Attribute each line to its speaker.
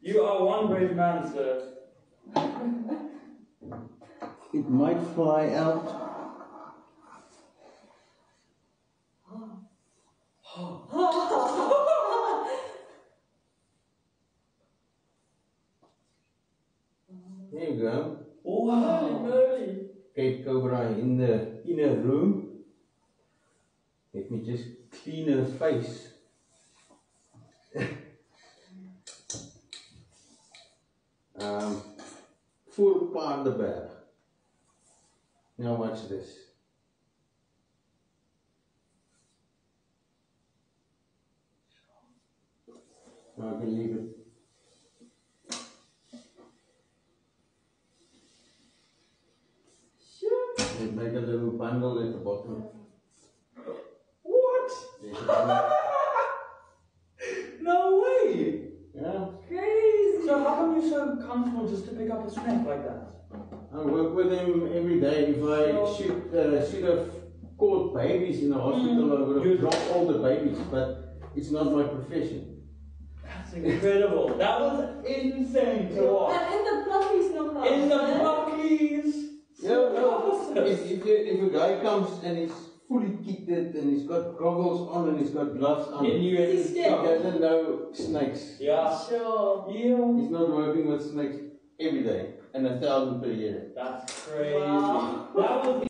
Speaker 1: You are one brave man, sir.
Speaker 2: It might fly out. There you go.
Speaker 1: Wow.
Speaker 2: Cape Cobra in the inner room. Let me just clean her face. Voor Paardenberg. Now watch this. Now I can leave it. Let's make a little bundle at the bottom.
Speaker 1: What? No way!
Speaker 2: Yeah.
Speaker 1: Crazy! So how come you're so comfortable just to pick up a snake like that?
Speaker 2: I work with them every day. If I should have caught babies in the hospital, I would have dropped all the babies, but it's not my profession.
Speaker 1: That's incredible. That was insane to watch.
Speaker 3: And the pluffies nog wel.
Speaker 1: In the pluffies!
Speaker 2: Yeah, no. If a guy comes and he's fully kitted and he's got goggles on and he's got gloves on, he doesn't know snakes.
Speaker 1: Yeah.
Speaker 3: Sure.
Speaker 1: Yeah.
Speaker 2: He's not working with snakes every day and 1,000 per year.
Speaker 1: That's crazy.
Speaker 3: Wow.
Speaker 1: That was